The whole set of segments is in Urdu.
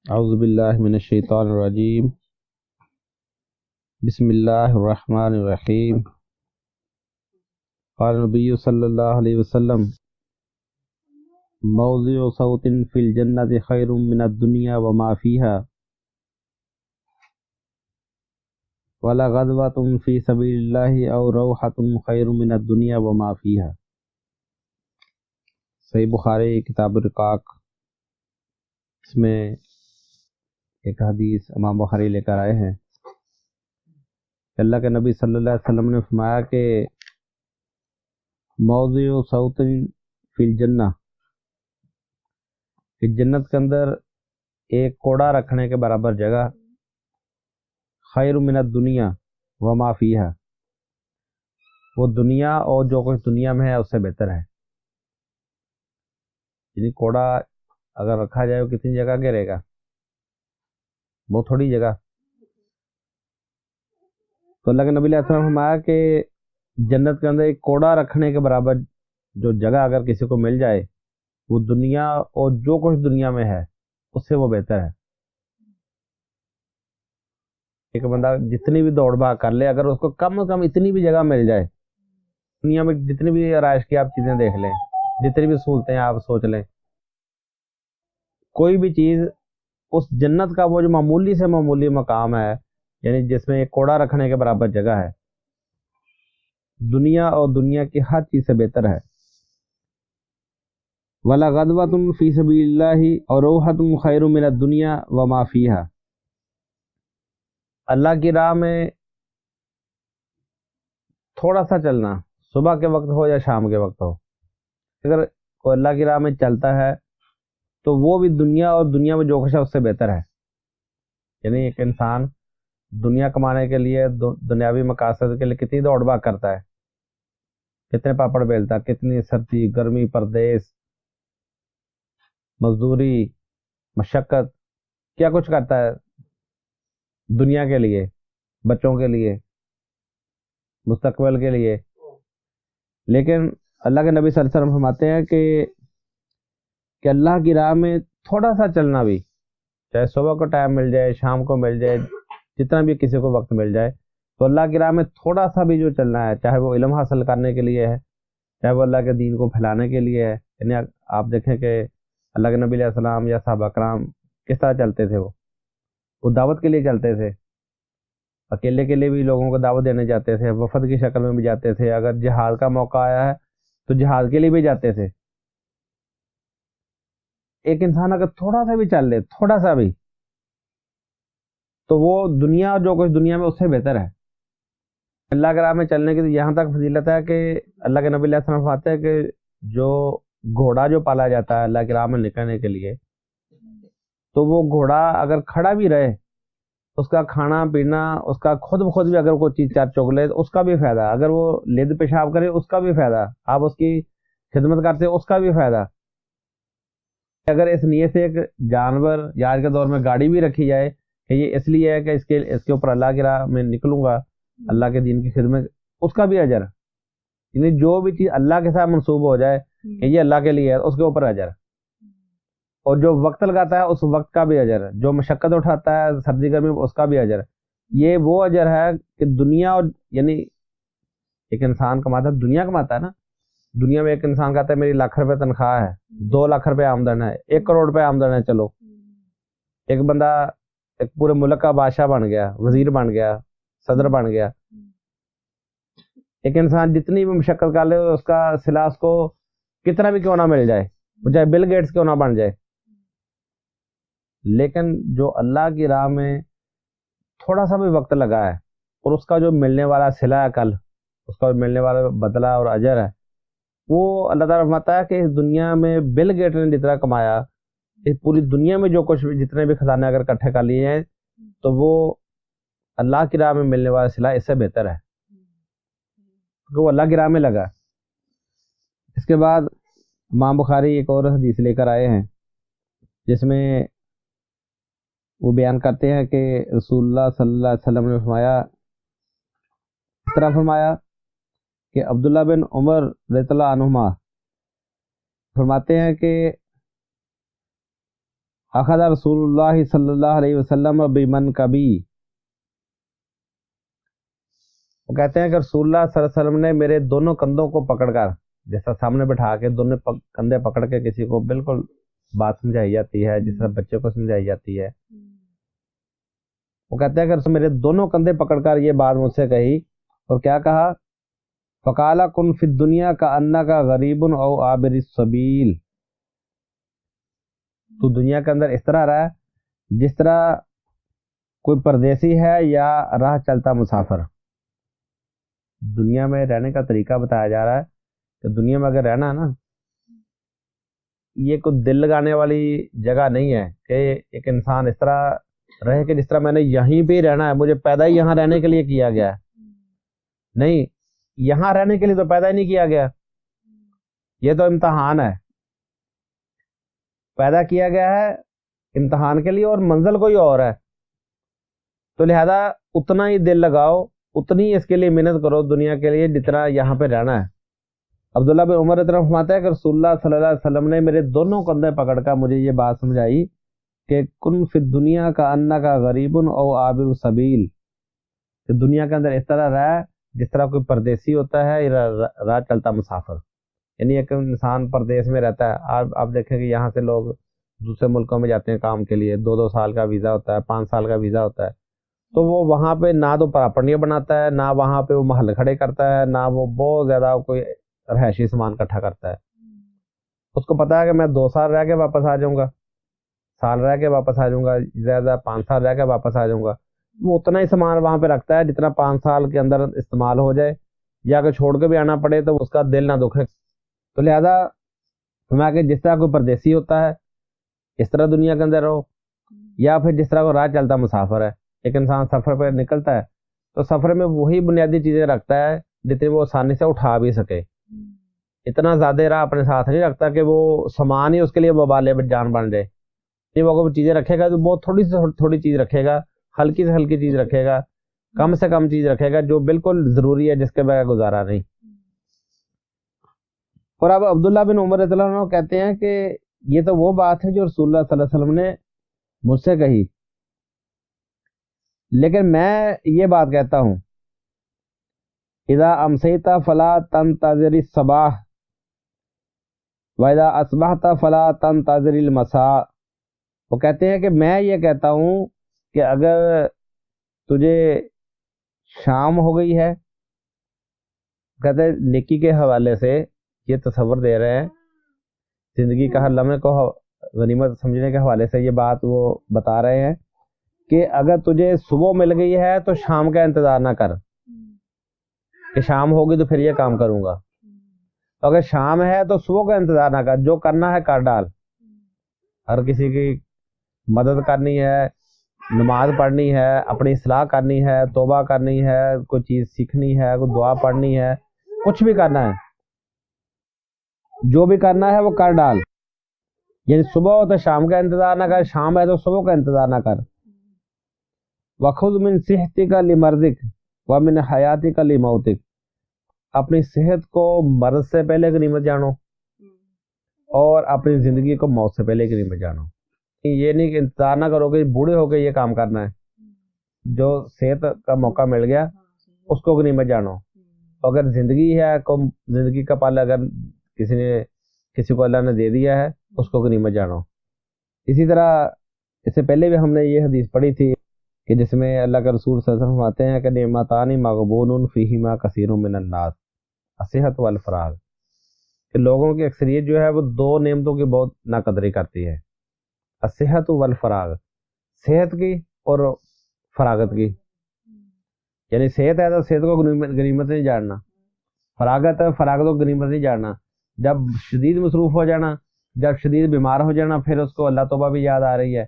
اعوذ باللہ من الشیطان الرجیم بسم اللہ الرحمن الرحیم قال نبی صلی اللہ علیہ وسلم موضع صوت فی الجنت خیر من الدنیا وما فیہا ولغدوۃ فی سبیل اللہ او روحۃ خیر من الدنیا وما فیہا۔ صحیح بخاری کتاب الرقاق، اس میں ایک حدیث امام بخاری لے کر آئے ہیں۔ اللہ کے نبی صلی اللہ علیہ وسلم نے فرمایا کہ موضع صوت فی الجنہ، کہ جنت کے اندر ایک کوڑا رکھنے کے برابر جگہ خیر من الدنیا وما فیہا، وہ دنیا اور جو کچھ دنیا میں ہے اس سے بہتر ہے۔ یعنی کوڑا اگر رکھا جائے وہ کتنی جگہ گھیرے گا؟ بہت تھوڑی جگہ۔ تو اللہ کے نبی علیہ السلام نے فرمایا کہ جنت کے اندر ایک کوڑا رکھنے کے برابر جو جگہ اگر کسی کو مل جائے، وہ دنیا اور جو کچھ دنیا میں ہے اس سے وہ بہتر ہے۔ ایک بندہ جتنی بھی دوڑ بھاگ کر لے، اگر اس کو کم از کم اتنی بھی جگہ مل جائے، دنیا میں جتنی بھی آرائش کی آپ چیزیں دیکھ لیں، جتنی بھی سہولتیں آپ سوچ لیں، کوئی بھی چیز اس جنت کا وہ جو معمولی سے معمولی مقام ہے، یعنی جس میں ایک کوڑا رکھنے کے برابر جگہ ہے، دنیا اور دنیا کی ہر چیز سے بہتر ہے۔ وَلَا غَدْوَةٌ فِي سَبِيلِ اللَّهِ اور روحۃ خیر من الدنیا وما فیہا۔ اللہ کی راہ میں تھوڑا سا چلنا، صبح کے وقت ہو یا شام کے وقت ہو، اگر کوئی اللہ کی راہ میں چلتا ہے تو وہ بھی دنیا اور دنیا میں جو کچھ ہے اس سے بہتر ہے۔ یعنی ایک انسان دنیا کمانے کے لیے، دنیاوی مقاصد کے لیے کتنی دوڑ بھاگ کرتا ہے، کتنے پاپڑ بیلتا، کتنی سردی گرمی پردیس مزدوری مشقت، کیا کچھ کرتا ہے دنیا کے لیے، بچوں کے لیے، مستقبل کے لیے۔ لیکن اللہ کے نبی صلی اللہ علیہ وسلم فرماتے ہیں کہ اللہ کی راہ میں تھوڑا سا چلنا بھی، چاہے صبح کو ٹائم مل جائے، شام کو مل جائے، جتنا بھی کسی کو وقت مل جائے، تو اللہ کی راہ میں تھوڑا سا بھی جو چلنا ہے، چاہے وہ علم حاصل کرنے کے لیے ہے، چاہے وہ اللہ کے دین کو پھیلانے کے لیے ہے۔ یعنی آپ دیکھیں کہ اللہ کے نبی علیہ السلام یا صحابہ کرام کس طرح چلتے تھے، وہ دعوت کے لیے چلتے تھے، اکیلے کے لیے بھی لوگوں کو دعوت دینے جاتے تھے، وفد کی شکل میں بھی جاتے تھے، اگر جہاد کا موقع آیا ہے تو جہاد کے لیے بھی جاتے تھے۔ ایک انسان اگر تھوڑا سا بھی چل لے، تھوڑا سا بھی، تو وہ دنیا اور جو کچھ دنیا میں اس سے بہتر ہے۔ اللہ کے راہ میں چلنے کی یہاں تک فضیلت ہے کہ اللہ کے نبی علیہ السلام فرماتے ہیں کہ جو گھوڑا جو پالا جاتا ہے اللہ کے راہ میں نکلنے کے لیے، تو وہ گھوڑا اگر کھڑا بھی رہے، اس کا کھانا پینا، اس کا خود بخود بھی اگر کوئی چیز چار چوگ لے اس کا بھی فائدہ، اگر وہ لد پیشاب کرے اس کا بھی فائدہ، آپ اس کی خدمت کرتے اس کا بھی فائدہ۔ اگر اس نیت سے ایک جانور یا آج کے دور میں گاڑی بھی رکھی جائے کہ یہ اس لیے ہے کہ اس کے اوپر اللہ کی راہ میں نکلوں گا، اللہ کے دین کی خدمت، اس کا بھی اجر۔ یعنی جو بھی چیز اللہ کے ساتھ منسوب ہو جائے کہ یہ اللہ کے لیے ہے، اس کے اوپر اجر، اور جو وقت لگاتا ہے اس وقت کا بھی اجر، جو مشقت اٹھاتا ہے سردی گرمی اس کا بھی اجر۔ یہ وہ اجر ہے کہ دنیا اور، یعنی ایک انسان کماتا ہے، دنیا کماتا ہے نا، دنیا میں ایک انسان کہتا ہے میری لاکھ روپے تنخواہ ہے، 2 لاکھ روپے آمدن ہے، 1 کروڑ روپے آمدن ہے، چلو ایک بندہ ایک پورے ملک کا بادشاہ بن گیا، وزیر بن گیا، صدر بن گیا۔ ایک انسان جتنی بھی مشقت کر لے، اس کا صلہ اس کو کتنا بھی کیوں نہ مل جائے، وہ چاہے بل گیٹس کیوں نہ بن جائے، لیکن جو اللہ کی راہ میں تھوڑا سا بھی وقت لگا ہے اور اس کا جو ملنے والا صلہ ہے، کل اس کا ملنے والا بدلہ اور اجر ہے، وہ اللہ تعالیٰ فرماتا ہے کہ اس دنیا میں بل گیٹ نے جتنا کمایا، اس پوری دنیا میں جو کچھ جتنے بھی خزانے اگر اکٹھے کر لیے ہیں، تو وہ اللہ کی راہ میں ملنے والا صلہ اس سے بہتر ہے، کیونکہ وہ اللہ کی راہ میں لگا۔ اس کے بعد امام بخاری ایک اور حدیث لے کر آئے ہیں جس میں وہ بیان کرتے ہیں کہ رسول اللہ صلی اللہ علیہ وسلم نے فرمایا، اس طرح فرمایا کہ عبداللہ بن عمر رضی اللہ عنہما فرماتے ہیں کہ اخذ رسول اللہ صلی اللہ علیہ وسلم بمنکبی، وہ کہتے ہیں کہ رسول اللہ صلی اللہ علیہ وسلم نے میرے دونوں کندھوں کو پکڑ کر، جیسا سامنے بٹھا کے دونوں کندھے پکڑ کے کسی کو بالکل بات سمجھائی جاتی ہے، جس طرح بچے کو سمجھائی جاتی ہے، وہ کہتے ہیں کہ میرے دونوں کندھے پکڑ کر یہ بات مجھ سے کہی، اور کیا کہا؟ فقال کن فی الدنیا کانک غریب او عابر السبیل، تو دنیا کے اندر اس طرح رہ جس طرح کوئی پردیسی ہے یا راہ چلتا مسافر۔ دنیا میں رہنے کا طریقہ بتایا جا رہا ہے کہ دنیا میں اگر رہنا ہے نا، یہ کوئی دل لگانے والی جگہ نہیں ہے کہ ایک انسان اس طرح رہے کہ جس طرح میں نے یہیں پہ ہی رہنا ہے، مجھے پیدا ہی یہاں رہنے کے لیے کیا گیا ہے۔ نہیں، یہاں رہنے کے لیے تو پیدا ہی نہیں کیا گیا، یہ تو امتحان ہے، پیدا کیا گیا ہے امتحان کے لیے اور منزل کوئی اور ہے، تو لہذا اتنا ہی دل لگاؤ، اتنی اس کے لیے محنت کرو دنیا کے لیے جتنا یہاں پہ رہنا ہے۔ عبداللہ بن عمر رضی اللہ عنہ فرماتا ہے کہ رسول اللہ صلی اللہ علیہ وسلم نے میرے دونوں کندھے پکڑ کر مجھے یہ بات سمجھائی کہ کن فی الدنیا کانک غریب او عابر السبیل، کہ دنیا کے اندر اس طرح رہ جس طرح کوئی پردیسی ہوتا ہے یا راہ چلتا مسافر، یعنی ایک انسان پردیس میں رہتا ہے۔ آپ دیکھیں کہ یہاں سے لوگ دوسرے ملکوں میں جاتے ہیں کام کے لیے، 2 سال کا ویزا ہوتا ہے، 5 سال کا ویزا ہوتا ہے، تو وہ وہاں پہ نہ تو پراپرٹیاں بناتا ہے، نہ وہاں پہ وہ محل کھڑے کرتا ہے، نہ وہ بہت زیادہ کوئی رہائشی سامان اکٹھا کرتا ہے۔ اس کو پتا ہے کہ میں 2 سال رہ کے واپس آ جاؤں گا، سال رہ کے واپس آ جاؤں گا، زیادہ 5 سال رہ کے واپس آ جاؤں گا، وہ اتنا ہی سامان وہاں پہ رکھتا ہے جتنا 5 سال کے اندر استعمال ہو جائے، یا اگر چھوڑ کے بھی آنا پڑے تو اس کا دل نہ دکھے۔ تو لہذا میں کہ جس طرح کوئی پردیسی ہوتا ہے اس طرح دنیا کے اندر رہو، یا پھر جس طرح کوئی راہ چلتا مسافر ہے، ایک انسان سفر پہ نکلتا ہے تو سفر میں وہی بنیادی چیزیں رکھتا ہے جتنی وہ آسانی سے اٹھا بھی سکے، اتنا زیادہ راہ اپنے ساتھ نہیں رکھتا کہ وہ سامان ہی اس کے لیے وبال جان بن جائے۔ نہیں، وہ اگر چیزیں رکھے گا تو بہت تھوڑی سے تھوڑی چیز رکھے گا، ہلکی سے ہلکی چیز رکھے گا، کم سے کم چیز رکھے گا جو بالکل ضروری ہے، جس کے بغیر گزارا نہیں۔ اور اب عبداللہ بن عمر رضی اللہ عنہ کہتے ہیں کہ یہ تو وہ بات ہے جو رسول اللہ صلی اللہ علیہ وسلم نے مجھ سے کہی، لیکن میں یہ بات کہتا ہوں اذا امسیت فلا تنتظر الصباح واذا اصبحت فلا تنتظر المساء، وہ کہتے ہیں کہ میں یہ کہتا ہوں کہ اگر تجھے شام ہو گئی ہے، کہتے ہیں نیکی کے حوالے سے یہ تصور دے رہے ہیں، زندگی کا ہر لمحے کو غنیمت سمجھنے کے حوالے سے یہ بات وہ بتا رہے ہیں کہ اگر تجھے صبح مل گئی ہے تو شام کا انتظار نہ کر کہ شام ہوگی تو پھر یہ کام کروں گا، اگر شام ہے تو صبح کا انتظار نہ کر، جو کرنا ہے کر ڈال، ہر کسی کی مدد کرنی ہے، نماز پڑھنی ہے، اپنی اصلاح کرنی ہے، توبہ کرنی ہے، کوئی چیز سیکھنی ہے، کوئی دعا پڑھنی ہے، کچھ بھی کرنا ہے، جو بھی کرنا ہے وہ کر ڈال، یعنی صبح ہو تو شام کا انتظار نہ کر، شام ہے تو صبح کا انتظار نہ کر۔ وَخُذْ مِنْ صِحْتِكَ لِمَرْضِكَ وَمِنْ حَيَاتِكَ لِمَوْتِكَ، اپنی صحت کو مرض سے پہلے غنیمت جانو اور اپنی زندگی کو موت سے پہلے غنیمت جانو۔ یہ نہیں کہ انتظار نہ کرو کہ بوڑھے ہو کے یہ کام کرنا ہے، جو صحت کا موقع مل گیا اس کو غنیمت جانو، اگر زندگی ہے زندگی کا پل اگر کسی کو اللہ نے دے دیا ہے اس کو غنیمت جانو۔ اسی طرح اس سے پہلے بھی ہم نے یہ حدیث پڑھی تھی کہ جس میں اللہ کا رسول صلی اللہ علیہ وسلم فرماتے ہیں کہ نعمتان مغبون فیہما کثیر من الناس الصحت والفراغ، کہ لوگوں کی اکثریت جو ہے وہ 2 نعمتوں کی بہت ناقدری کرتی ہے، الصحت والفراغ، صحت کی اور فراغت کی، یعنی صحت ہے تو صحت کو غنیمت نہیں جاننا، فراغت ہے فراغت کو غنیمت نہیں جاننا، جب شدید مصروف ہو جانا، جب شدید بیمار ہو جانا، پھر اس کو اللہ توبہ بھی یاد آ رہی ہے،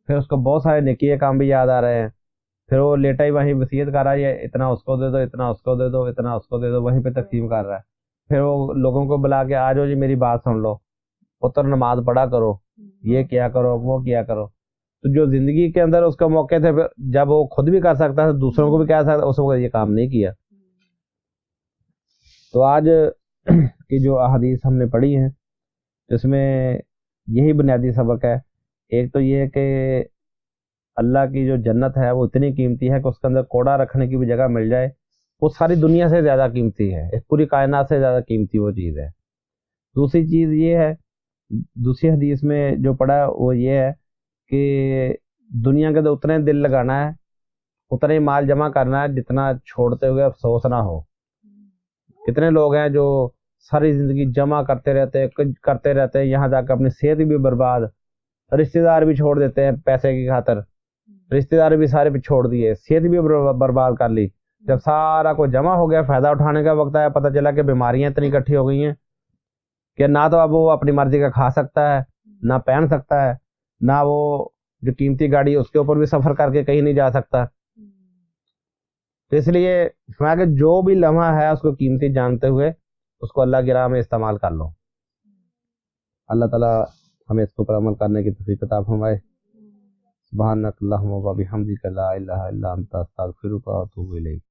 پھر اس کو بہت سارے نیکی کے کام بھی یاد آ رہے ہیں، پھر وہ لیٹا ہی وہیں وصیت کر رہا ہے، اتنا اس کو دے دو، اتنا اس کو دے دو، اتنا اس کو دے دو، وہیں پہ تقسیم کر رہا ہے، پھر وہ لوگوں کو بلا کے آ جاؤ جی میری بات سن لو، پتر نماز پڑھا کرو، یہ کیا کرو، وہ کیا کرو، تو جو زندگی کے اندر اس کا موقع تھے جب وہ خود بھی کر سکتا ہے دوسروں کو بھی کہہ سکتا، اس وقت یہ کام نہیں کیا۔ تو آج کی جو احادیث ہم نے پڑھی ہیں اس میں یہی بنیادی سبق ہے ایک تو یہ ہے کہ اللہ کی جو جنت ہے وہ اتنی قیمتی ہے کہ اس کے اندر کوڑا رکھنے کی بھی جگہ مل جائے، وہ ساری دنیا سے زیادہ قیمتی ہے، اس پوری کائنات سے زیادہ قیمتی وہ چیز ہے۔ دوسری چیز یہ ہے، دوسری حدیث میں جو پڑھا ہے وہ یہ ہے کہ دنیا کے اندر اتنے دل لگانا ہے، اتنے ہی مال جمع کرنا ہے جتنا چھوڑتے ہوئے افسوس نہ ہو۔ کتنے لوگ ہیں جو ساری زندگی جمع کرتے رہتے ہیں، یہاں جا کے اپنی صحت بھی برباد، رشتہ دار بھی چھوڑ دیتے ہیں پیسے کی خاطر، رشتہ دار بھی سارے چھوڑ دیے، صحت بھی برباد کر لی۔ جب سارا کو جمع ہو گیا، فائدہ اٹھانے کا وقت آیا، پتہ چلا کہ بیماریاں اتنی اکٹھی ہو گئی ہیں کہ نہ تو اب وہ اپنی مرضی کا کھا سکتا ہے، نہ پہن سکتا ہے، نہ وہ جو قیمتی گاڑی اس کے اوپر بھی سفر کر کے کہیں نہیں جا سکتا۔ تو اس لیے فرمایا کہ جو بھی لمحہ ہے اس کو قیمتی جانتے ہوئے اس کو اللہ کی راہ میں استعمال کر لو۔ اللہ تعالیٰ ہمیں اس پر عمل کرنے کی توفیق عطا فرمائے۔ سبحانک اللہم و بحمدک لا الہ الا انت استغفرک و اتوب الیک۔